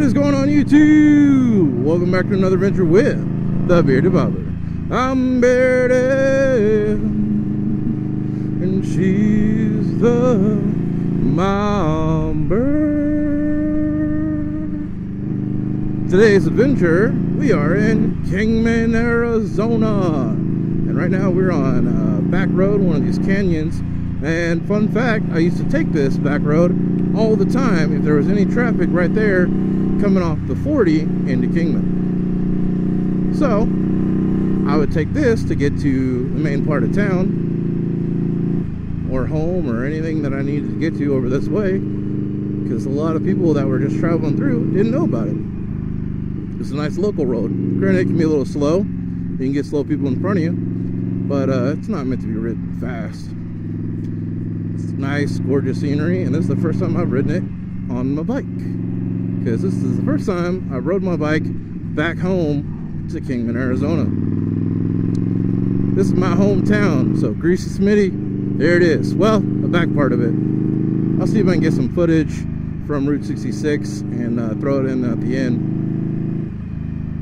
is going on YouTube? Welcome back to another adventure with the Bearded Bobber. I'm bearded and she's the mom bird. Today's adventure, we are in Kingman, Arizona. And right now we're on a back road, one of these canyons. And fun fact, I used to take this back road all the time if there was any traffic right there coming off the 40 into Kingman. So I would take this to get to the main part of town or home or anything that I needed to get to over this way, because a lot of people that were just traveling through didn't know about it. It's a nice local road. Granted, it can be a little slow. You can get slow people in front of you, but it's not meant to be ridden fast. It's nice, gorgeous scenery, and this is the first time I've ridden it on my bike, because this is the first time I rode my bike back home to Kingman, Arizona. This is my hometown, so Greasy Smitty, there it is. Well, the back part of it. I'll see if I can get some footage from Route 66 and throw it in at the end.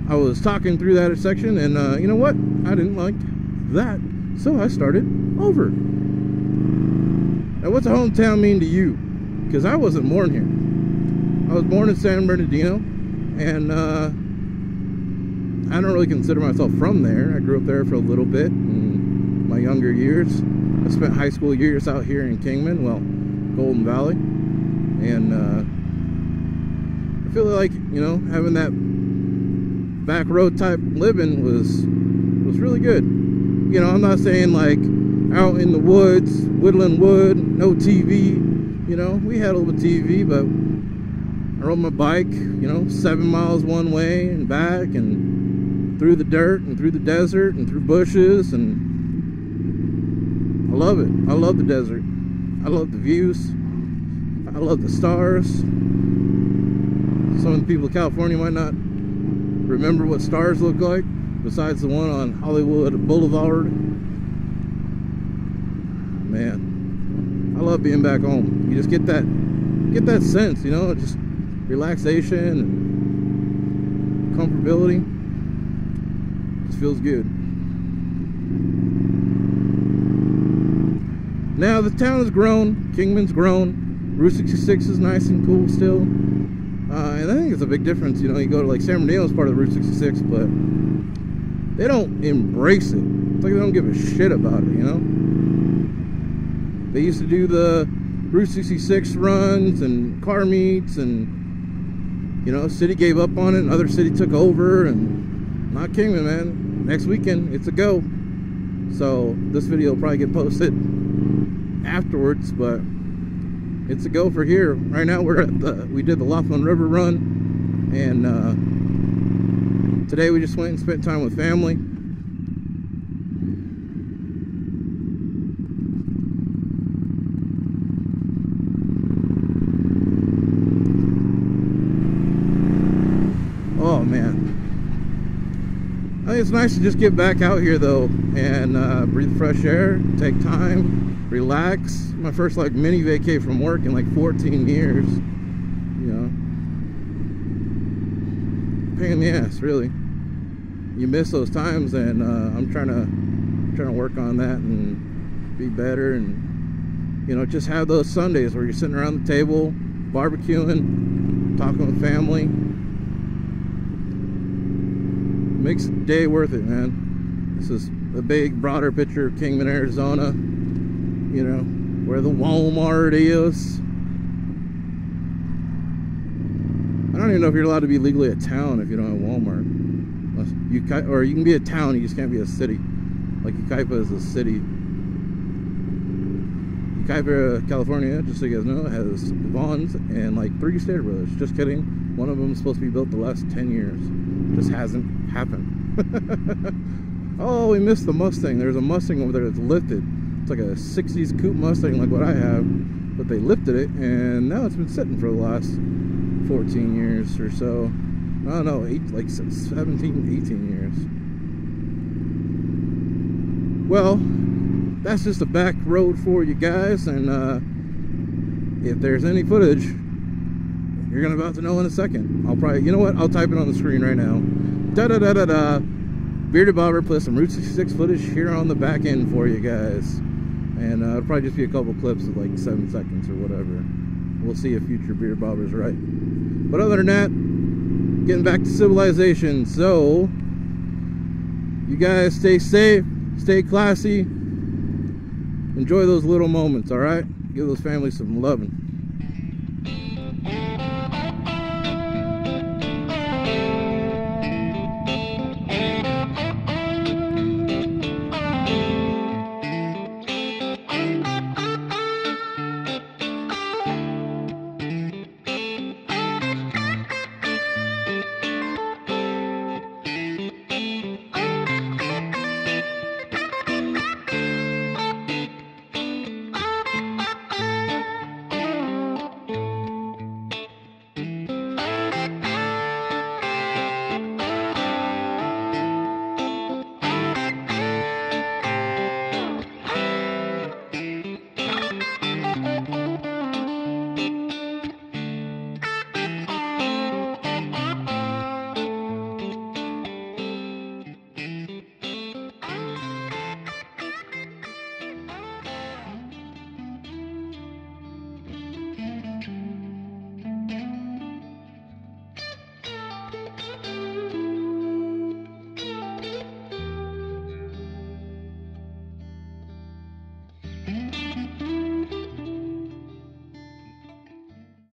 I was talking through that section, and you know what? I didn't like that, so I started over. Now, what's a hometown mean to you? Because I wasn't born here. I was born in San Bernardino, and I don't really consider myself from there. I grew up there for a little bit in my younger years. I spent high school years out here in Kingman, well, Golden Valley, and I feel like, you know, having that back road type living was really good. You know, I'm not saying like out in the woods, whittling wood, no TV. You know, we had a little TV, but I rode my bike, you know, 7 miles one way and back, and through the dirt and through the desert and through bushes, and I love it. I love the desert. I love the views. I love the stars. Some of the people in California might not remember what stars look like, besides the one on Hollywood Boulevard. Man, I love being back home. You just get that sense, you know, just relaxation and comfortability. Just feels good. Now the town has grown, Kingman's grown. Route 66 is nice and cool still. And I think it's a big difference, you know, you go to like San Bernardino's part of the Route 66, but they don't embrace it. It's like they don't give a shit about it, you know? They used to do the Route 66 runs and car meets, and, you know, city gave up on it, another city took over, and not Kingman, man. Next weekend, it's a go. So this video will probably get posted afterwards, but it's a go for here. Right now we did the Laughlin River Run, and today we just went and spent time with family. Oh man, I think it's nice to just get back out here though, and breathe fresh air, take time, relax. My first like mini vacay from work in like 14 years, you know. Pain in the ass, really. You miss those times, and I'm trying to work on that and be better, and, you know, just have those Sundays where you're sitting around the table, barbecuing, talking with family. Makes the day worth it, man. This is a big, broader picture of Kingman, Arizona. You know, where the Walmart is. I don't even know if you're allowed to be legally a town if you don't have Walmart. Or you can be a town, you just can't be a city. Like Yucaipa is a city. Yucaipa, California, just so you guys know, has Vaughn's and like 3 Stater Brothers. Just kidding. One of them is supposed to be built the last 10 years. Just hasn't happened. Oh, we missed the Mustang. There's a Mustang over there that's lifted. It's like a 60s coupe Mustang like what I have, but they lifted it, and now it's been sitting for the last 14 years or so. I don't know, like 17, 18 years. Well, that's just a back road for you guys, and if there's any footage, You're gonna about to know in a second. I'll probably, you know what? I'll type it on the screen right now. Da-da-da-da-da. Bearded Bobber plus some Route 66 footage here on the back end for you guys. And it'll probably just be a couple clips of like 7 seconds or whatever. We'll see if future Bearded Bobber's right. But other than that, getting back to civilization. So, you guys stay safe, stay classy. Enjoy those little moments, alright? Give those families some loving.